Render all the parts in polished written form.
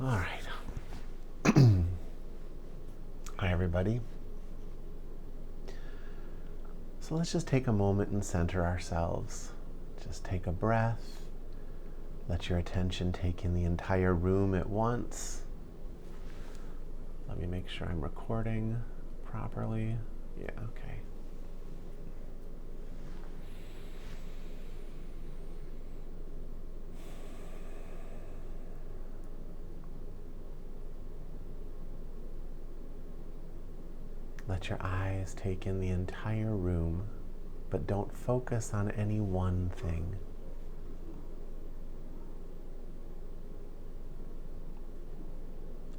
All right. Hi, everybody. So let's just take a moment and center ourselves. Just take a breath. Let your attention take in the entire room at once. Let me make sure I'm recording properly. Yeah, okay. Let your eyes take in the entire room, but don't focus on any one thing.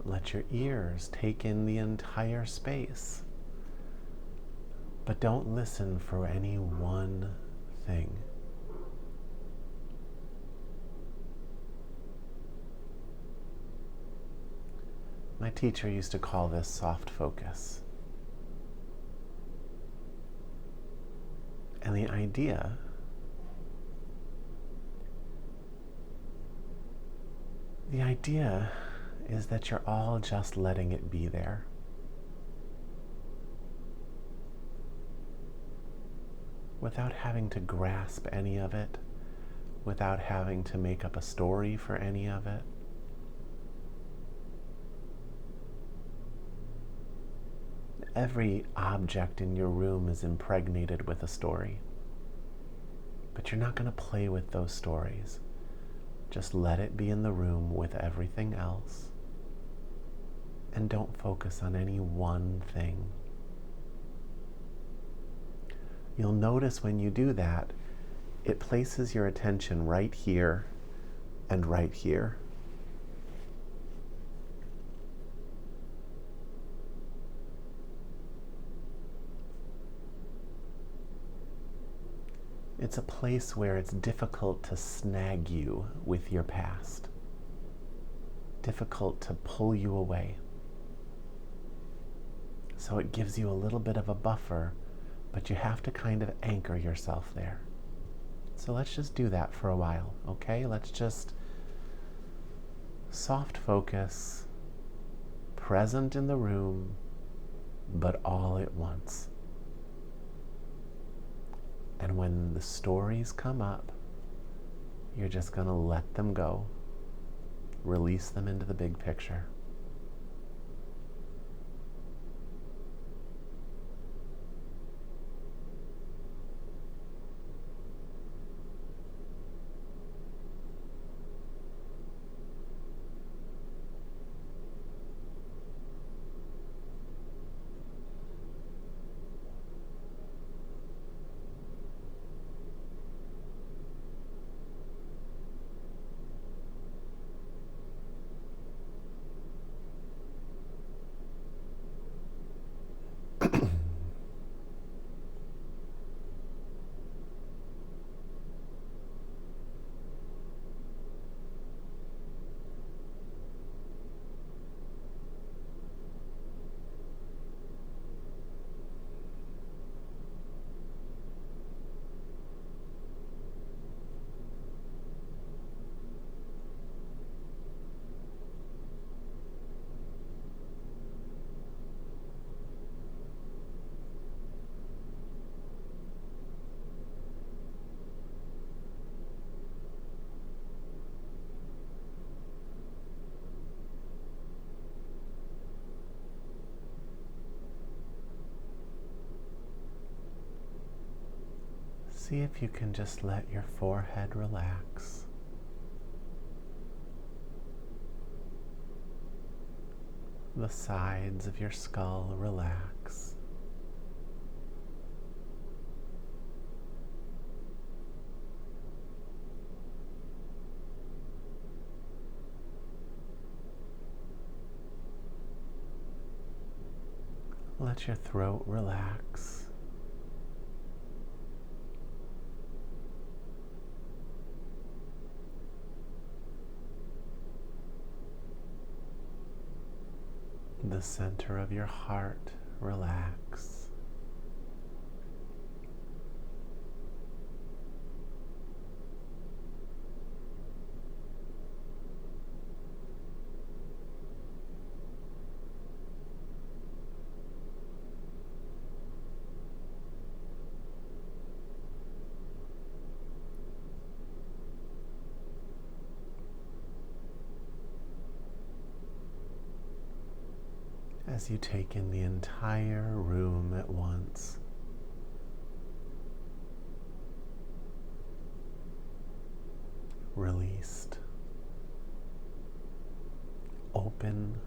Let your ears take in the entire space, but don't listen for any one thing. My teacher used to call this soft focus. And the idea is that you're all just letting it be there. Without having to grasp any of it, without having to make up a story for any of it. Every object in your room is impregnated with a story. But you're not going to play with those stories. Just let it be in the room with everything else. And don't focus on any one thing. You'll notice when you do that, it places your attention right here and right here. It's a place where it's difficult to snag you with your past, difficult to pull you away. So it gives you a little bit of a buffer, but you have to kind of anchor yourself there. So let's just do that for a while, okay? Let's just soft focus, present in the room, but all at once. And when the stories come up, you're just going to let them go, release them into the big picture. See if you can just let your forehead relax. The sides of your skull relax. Let your throat relax. The center of your heart relax. as you take in the entire room at once. Released, open,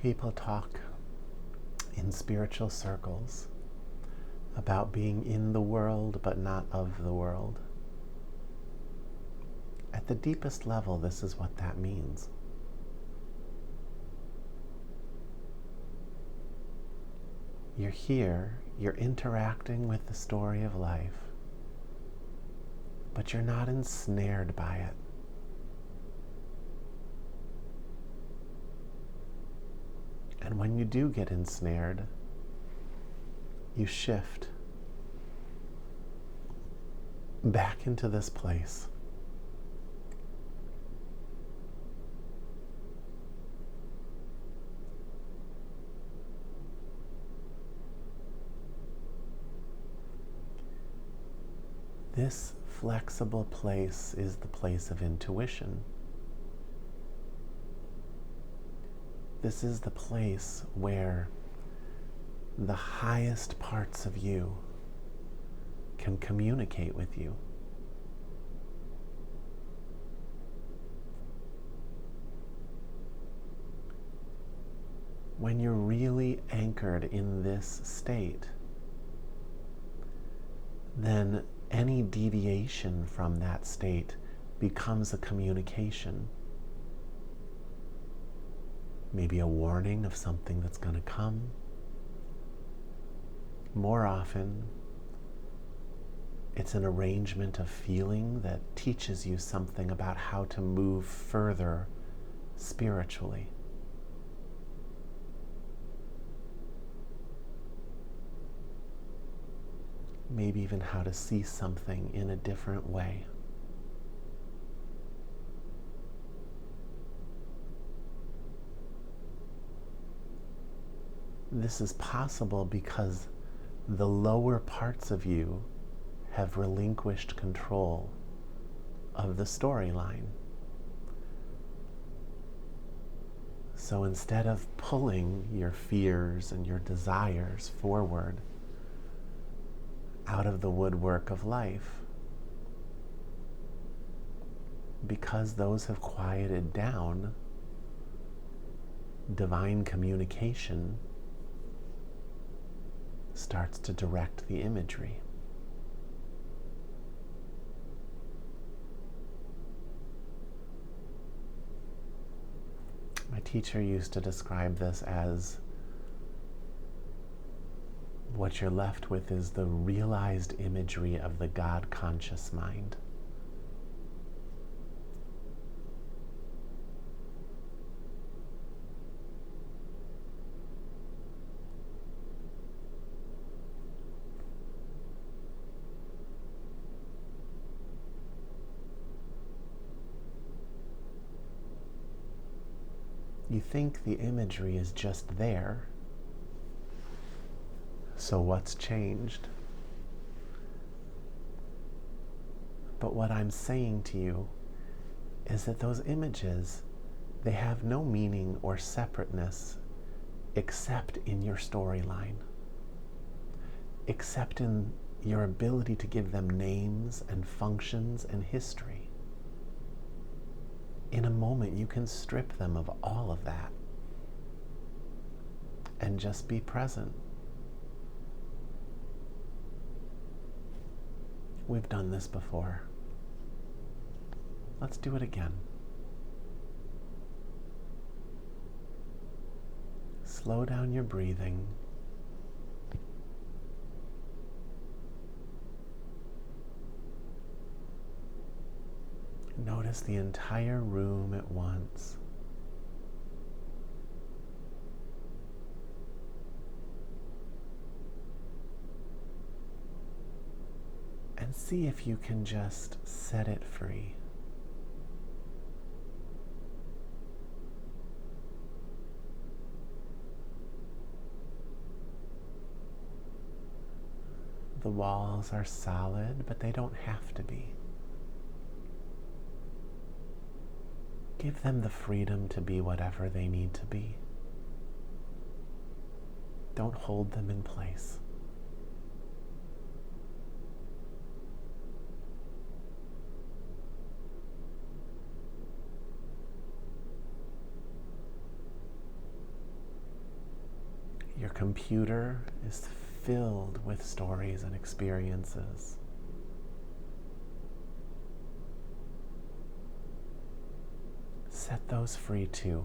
people talk in spiritual circles about being in the world but not of the world. At the deepest level, this is what that means. You're here, you're interacting with the story of life, but you're not ensnared by it. And when you do get ensnared, you shift back into this place. This flexible place is the place of intuition. This is the place where the highest parts of you can communicate with you. When you're really anchored in this state, then any deviation from that state becomes a communication. Maybe a warning of something that's going to come. More often, it's an arrangement of feeling that teaches you something about how to move further spiritually. Maybe even how to see something in a different way. This is possible because the lower parts of you have relinquished control of the storyline. So instead of pulling your fears and your desires forward out of the woodwork of life, because those have quieted down, divine communication starts to direct the imagery. My teacher used to describe this as what you're left with is the realized imagery of the God-conscious mind. You think the imagery is just there. So what's changed? But what I'm saying to you is that those images, they have no meaning or separateness except in your storyline, except in your ability to give them names and functions and history. In a moment, you can strip them of all of that and just be present. We've done this before. Let's do it again. Slow down your breathing. Notice the entire room at once. And see if you can just set it free. The walls are solid, but they don't have to be. Give them the freedom to be whatever they need to be. Don't hold them in place. Your computer is filled with stories and experiences. Set those free too.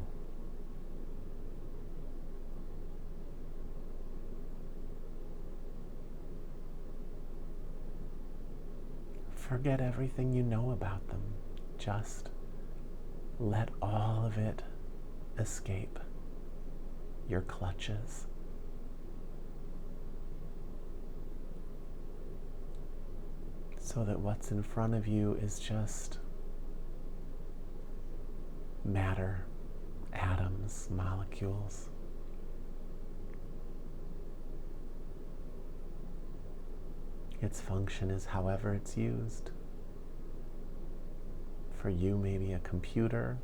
Forget everything you know about them. Just let all of it escape your clutches. So that what's in front of you is just matter, atoms, molecules. Its function is however it's used. For you, maybe a computer.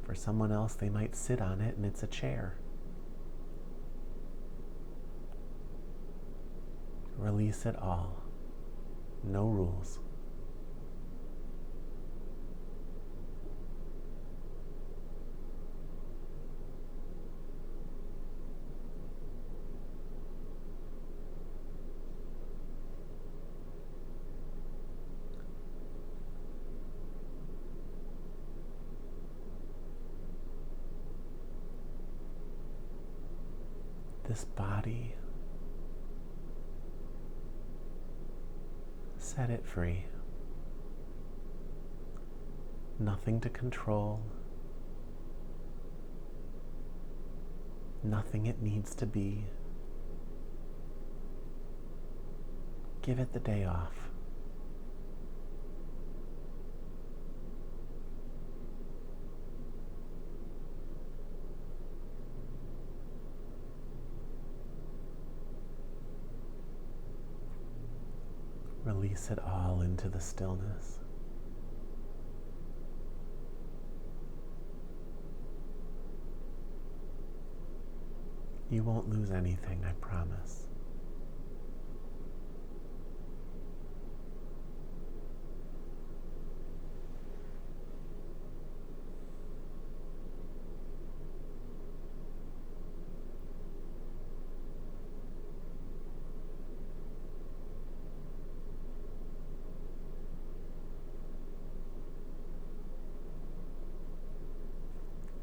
For someone else, they might sit on it and it's a chair. Release it all. No rules. This body, set it free. Nothing to control. Nothing it needs to be. Give it the day off. Release it all into the stillness. You won't lose anything, I promise.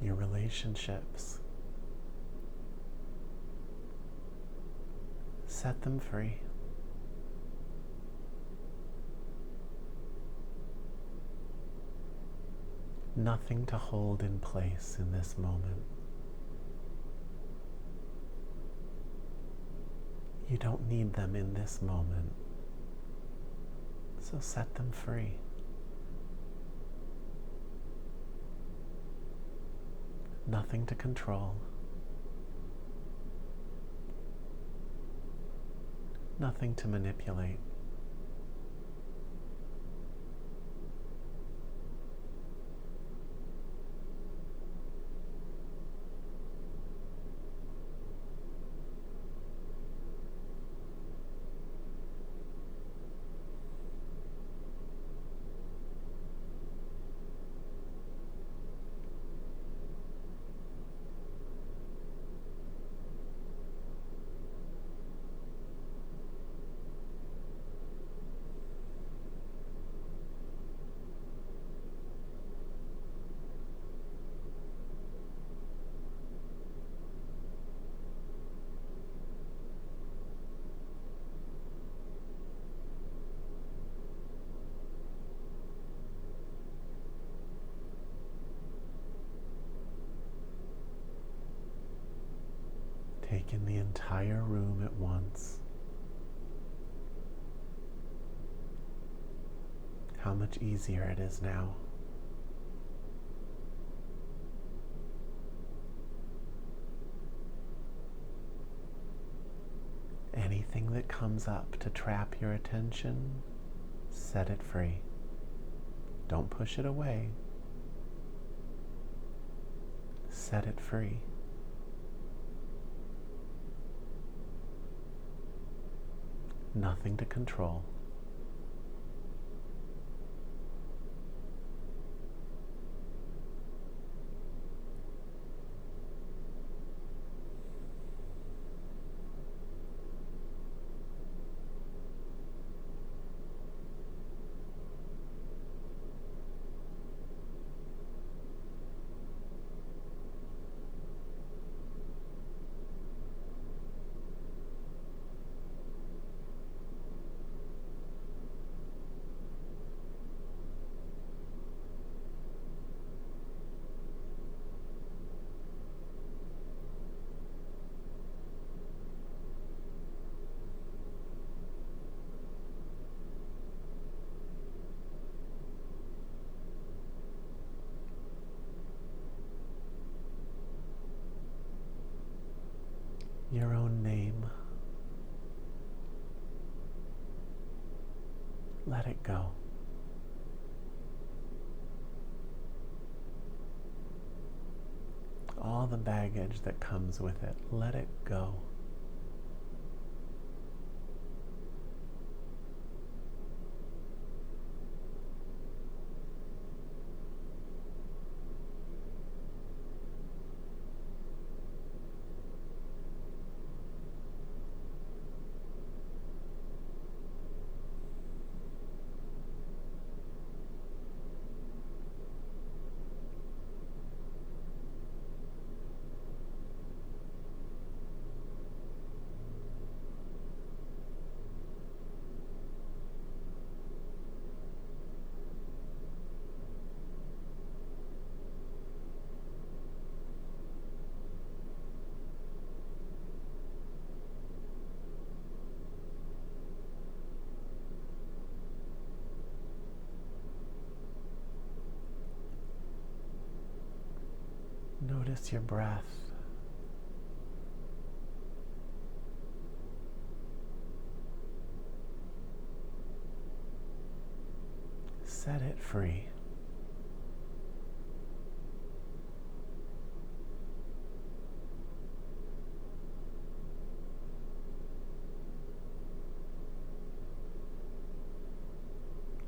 Your relationships, set them free. Nothing to hold in place in this moment. You don't need them in this moment, so set them free. Nothing to control. Nothing to manipulate. take in the entire room at once. How much easier it is now. Anything that comes up to trap your attention, set it free. Don't push it away. Set it free. Nothing to control. Your own name. Let it go. All the baggage that comes with it, let it go. Notice your breath. Set it free.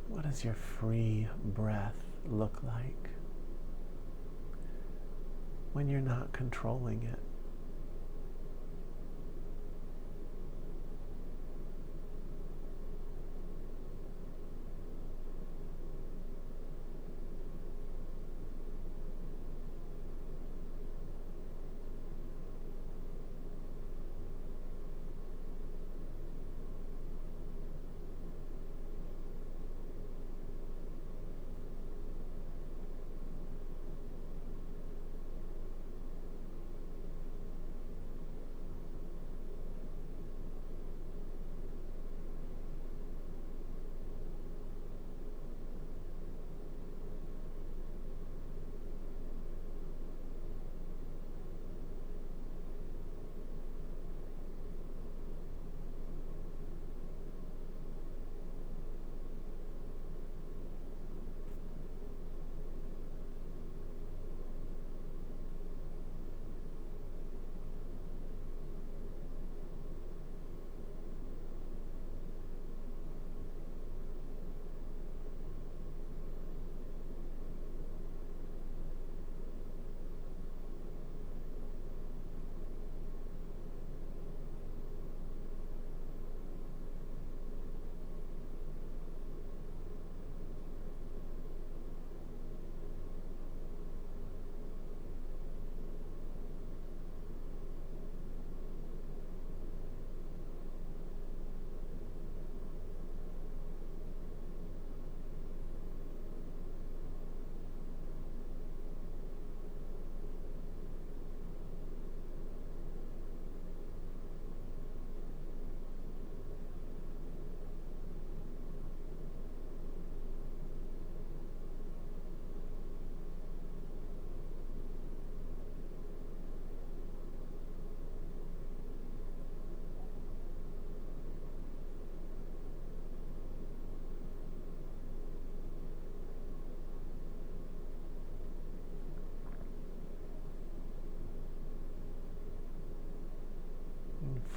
What does your free breath look like when you're not controlling it?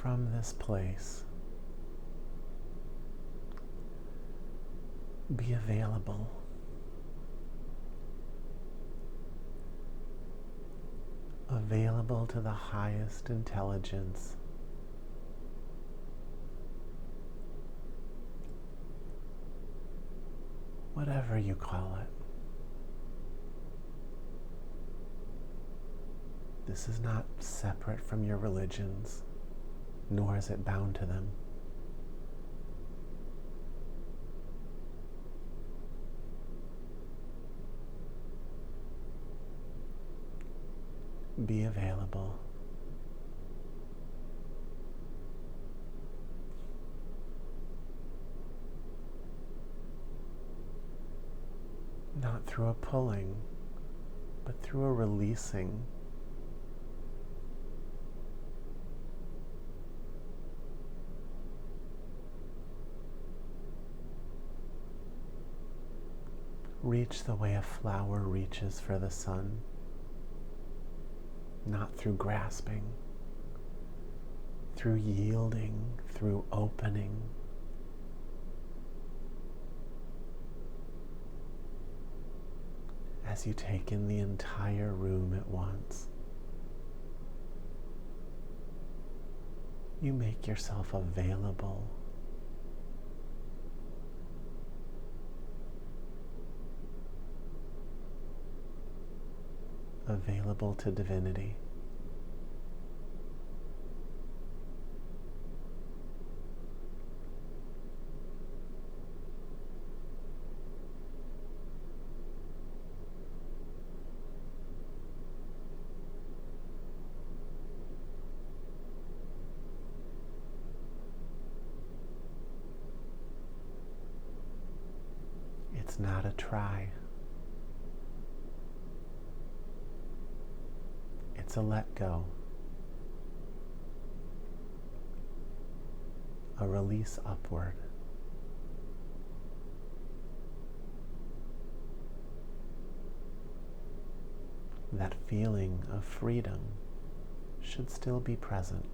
from this place, be available. Available to the highest intelligence. Whatever you call it. This is not separate from your religions, nor is it bound to them. Be available. Not through a pulling, but through a releasing. Reach the way a flower reaches for the sun, not through grasping, through yielding, through opening. As you take in the entire room at once, you make yourself available. Available to divinity. It's not a try. It's a let go. A release upward. That feeling of freedom should still be present.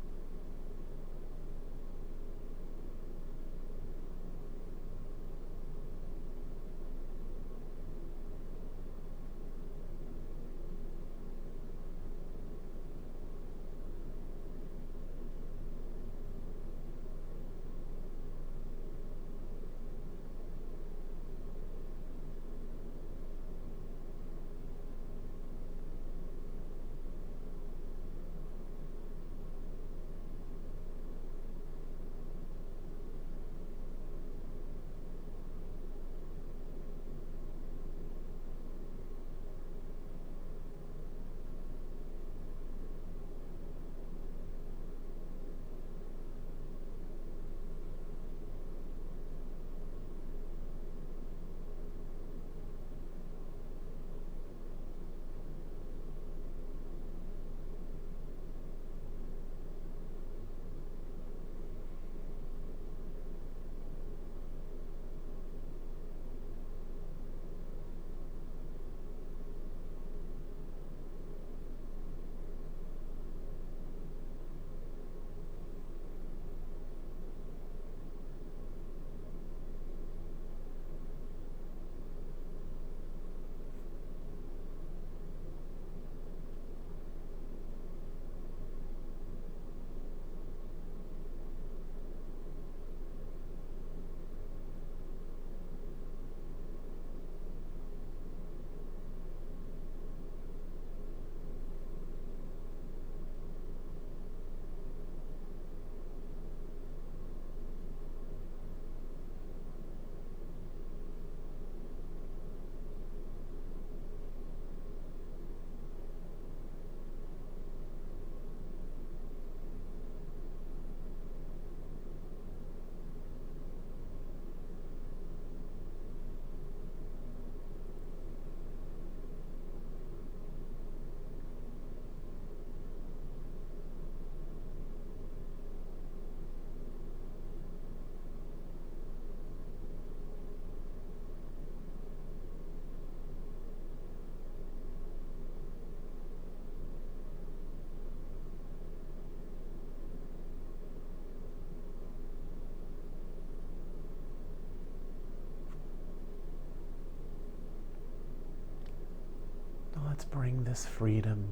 let's bring this freedom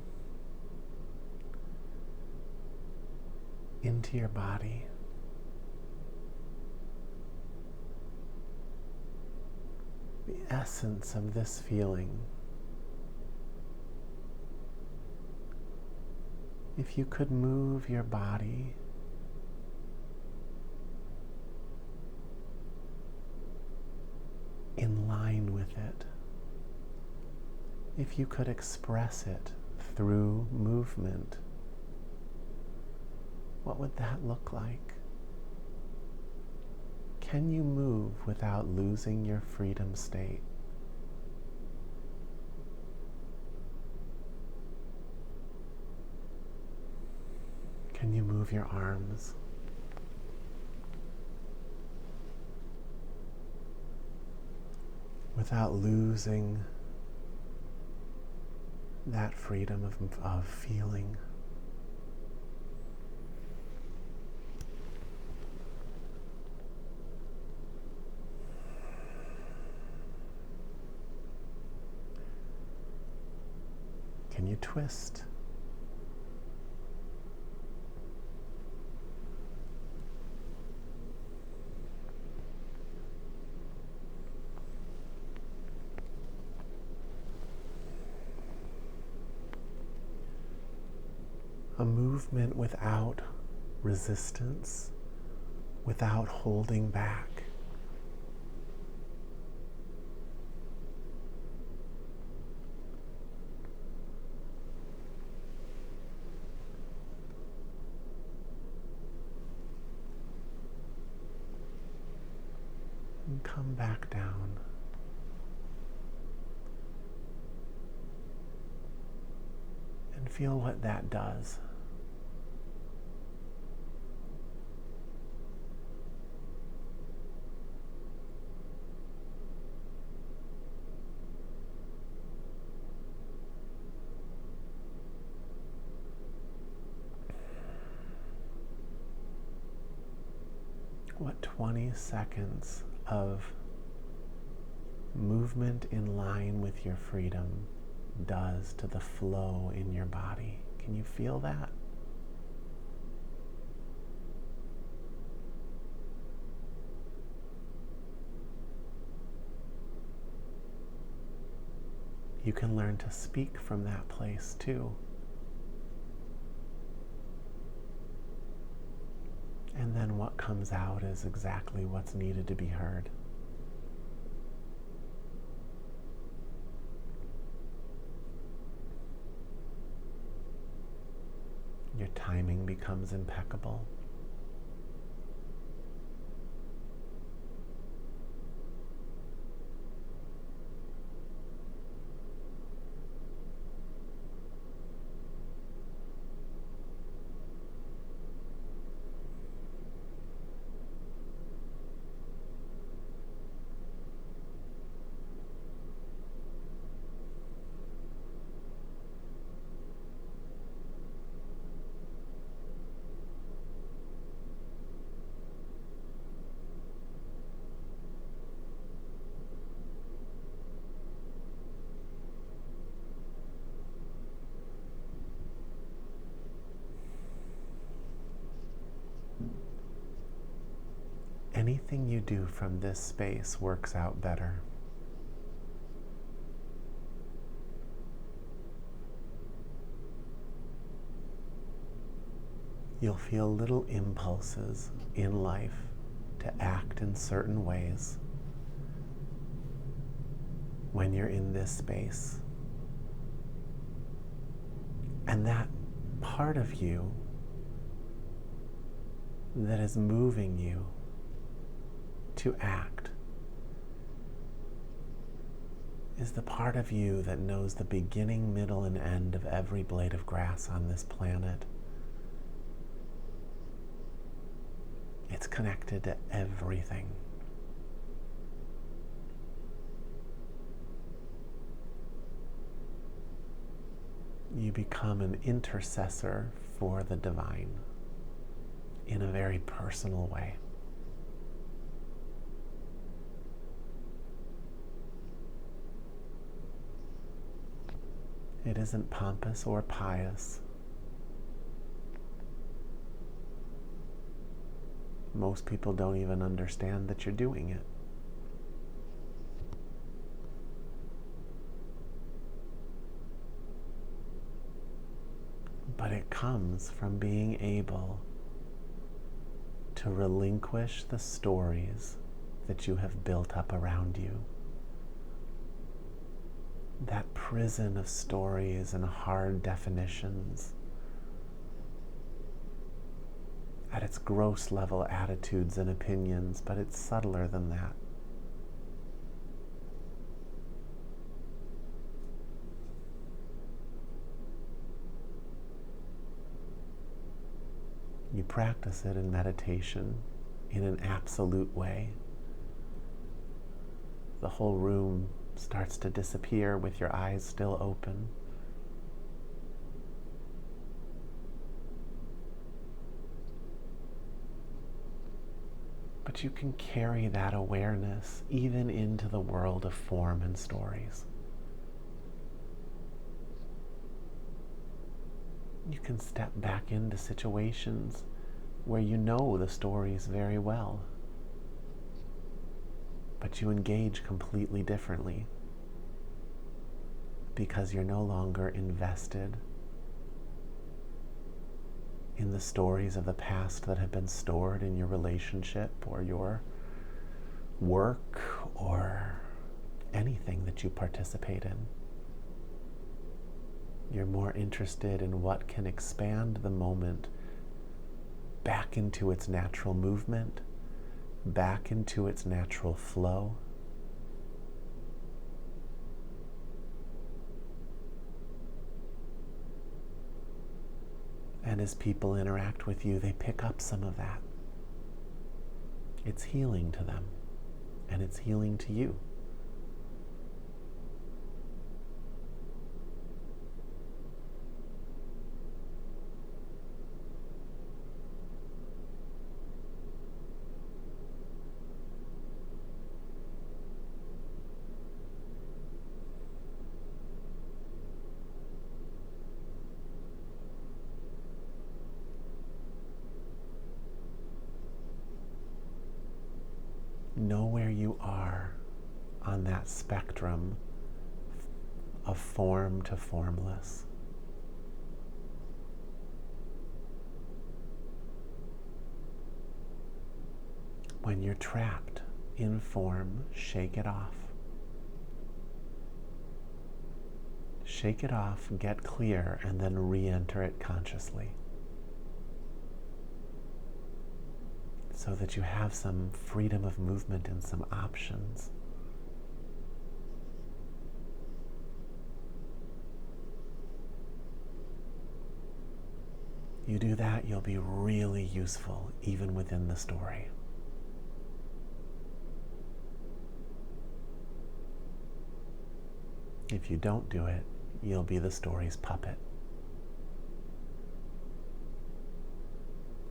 into your body. The essence of this feeling. If you could move your body in line with it, if you could express it through movement, what would that look like? Can you move without losing your freedom state? Can you move your arms? Without losing that freedom of feeling? Can you twist? A movement without resistance, without holding back. And come back down. And feel what that does. What 20 seconds of movement in line with your freedom does to the flow in your body. Can you feel that? You can learn to speak from that place too. And then what comes out is exactly what's needed to be heard. Your timing becomes impeccable. Anything you do from this space works out better. You'll feel little impulses in life to act in certain ways when you're in this space. And that part of you that is moving you to act is the part of you that knows the beginning, middle, and end of every blade of grass on this planet. It's connected to everything. You become an intercessor for the divine in a very personal way. It isn't pompous or pious. Most people don't even understand that you're doing it. But it comes from being able to relinquish the stories that you have built up around you. That prison of stories and hard definitions, at its gross level attitudes and opinions, but it's subtler than that. You practice it in meditation in an absolute way. The whole room starts to disappear with your eyes still open. But you can carry that awareness even into the world of form and stories. You can step back into situations where you know the stories very well, but you engage completely differently because you're no longer invested in the stories of the past that have been stored in your relationship or your work or anything that you participate in. You're more interested in what can expand the moment back into its natural movement, back into its natural flow. And as people interact with you, they pick up some of that. It's healing to them, and it's healing to you. Know where you are on that spectrum of form to formless. When you're trapped in form, shake it off. Shake it off, get clear, and then re-enter it consciously, so that you have some freedom of movement and some options. You do that, you'll be really useful even within the story. If you don't do it, you'll be the story's puppet.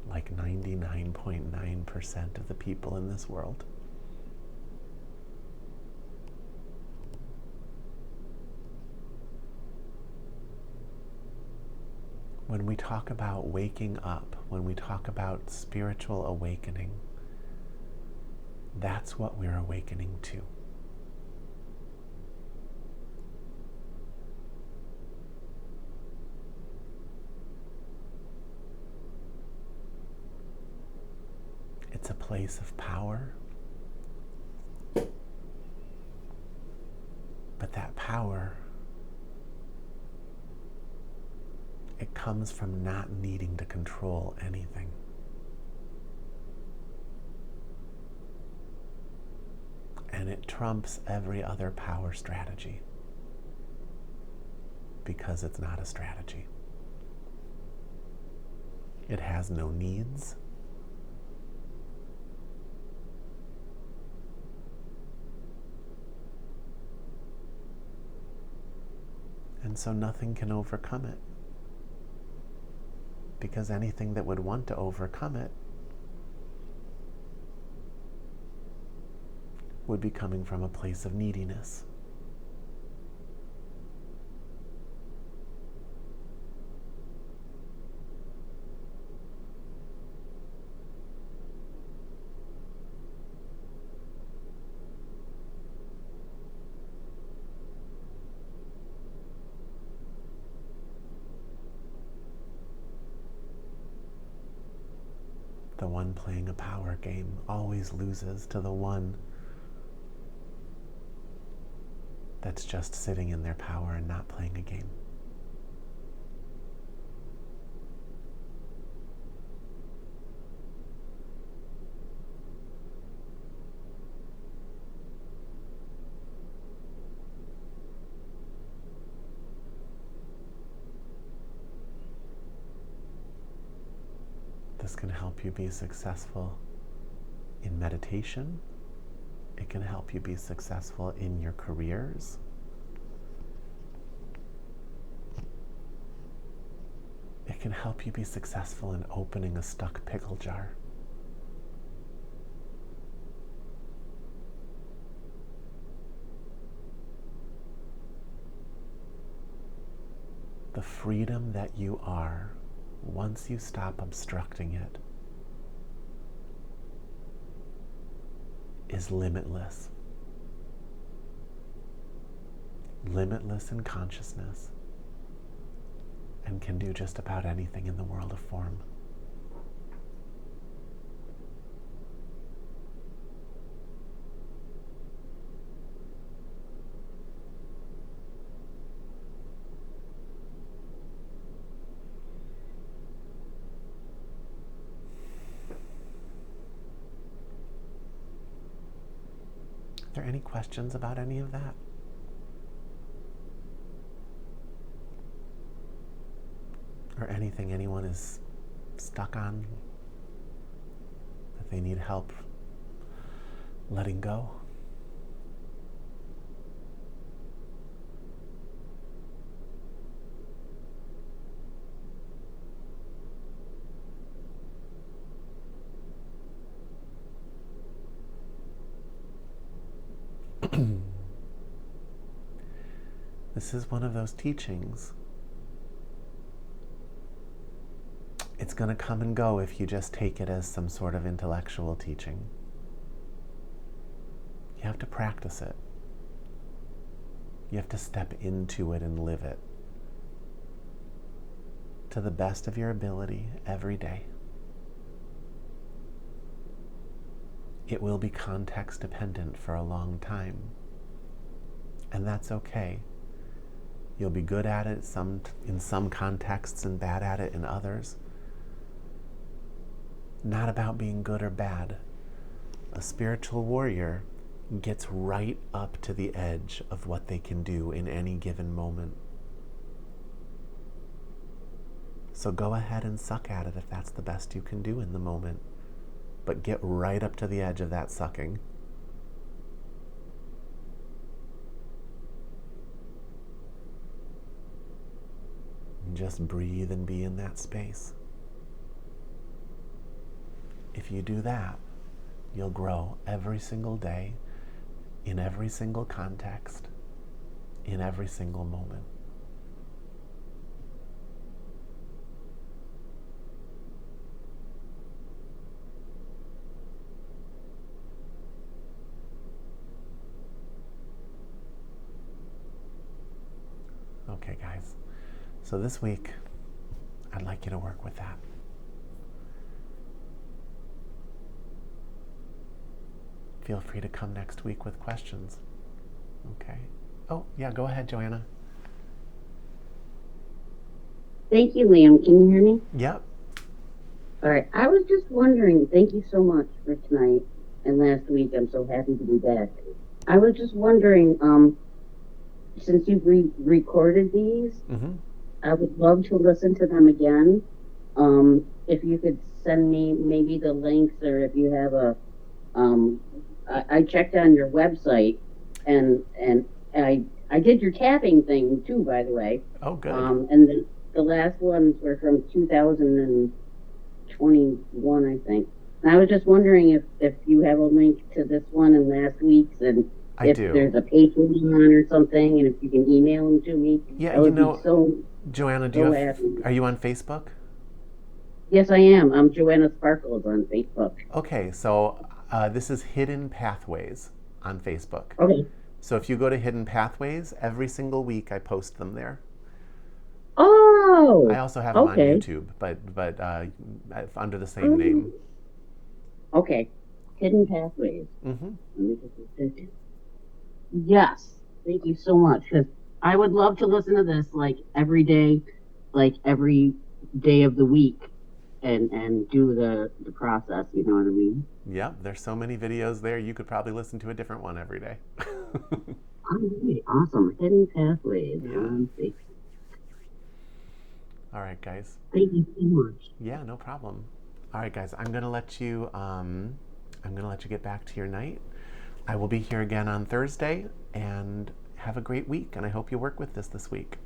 Like 99.9% of the people in this world. When we talk about waking up, when we talk about spiritual awakening, that's what we're awakening to. It's a place of power, but that power, it comes from not needing to control anything. And it trumps every other power strategy because it's not a strategy. It has no needs. And so nothing can overcome it. Because anything that would want to overcome it would be coming from a place of neediness. The one playing a power game always loses to the one that's just sitting in their power and not playing a game. This can help you be successful in meditation. It can help you be successful in your careers. It can help you be successful in opening a stuck pickle jar. The freedom that you are, once you stop obstructing it, is limitless. Limitless in consciousness, and can do just about anything in the world of form. Are there any questions about any of that? Or anything anyone is stuck on that they need help letting go? This is one of those teachings. It's going to come and go if you just take it as some sort of intellectual teaching. You have to practice it. You have to step into it and live it to the best of your ability every day. It will be context dependent for a long time, and that's okay. You'll be good at it in some contexts and bad at it in others. Not about being good or bad. A spiritual warrior gets right up to the edge of what they can do in any given moment. So go ahead and suck at it if that's the best you can do in the moment. But get right up to the edge of that sucking. And just breathe and be in that space. If you do that, you'll grow every single day, in every single context, in every single moment. Okay, guys. So this week, I'd like you to work with that. Feel free to come next week with questions. Okay. Oh, yeah, go ahead, Joanna. Thank you, Liam. Can you hear me? Yep. All right. I was just wondering, thank you so much for tonight and last week. I'm so happy to be back. I was just wondering, since you've recorded these, I would love to listen to them again. If you could send me maybe the links, or if you have a, I checked on your website, and I did your tapping thing too, by the way. Oh, good. And the last ones were from 2021, I think. And I was just wondering if you have a link to this one and last week's, and if there's a Patreon or something, and if you can email them to me. Yeah, that would be so, Joanna, are you on Facebook? Yes, I am. I'm Joanna Sparkles on Facebook. Okay, so this is Hidden Pathways on Facebook. Okay. So if you go to Hidden Pathways, every single week I post them there. Oh. I also have them on YouTube, but under the same name. Okay. Hidden Pathways. Mm-hmm. Let me just a second. Yes. Thank you so much. Because I would love to listen to this like every day of the week, and do the process. You know what I mean? Yep, there's so many videos there. You could probably listen to a different one every day. All right. Awesome. Hidden Pathways Yeah. on Facebook. All right, guys. Thank you so much. Yeah, no problem. All right, guys. I'm gonna let you. I'm gonna let you get back to your night. I will be here again on Thursday, and have a great week. And I hope you work with this week.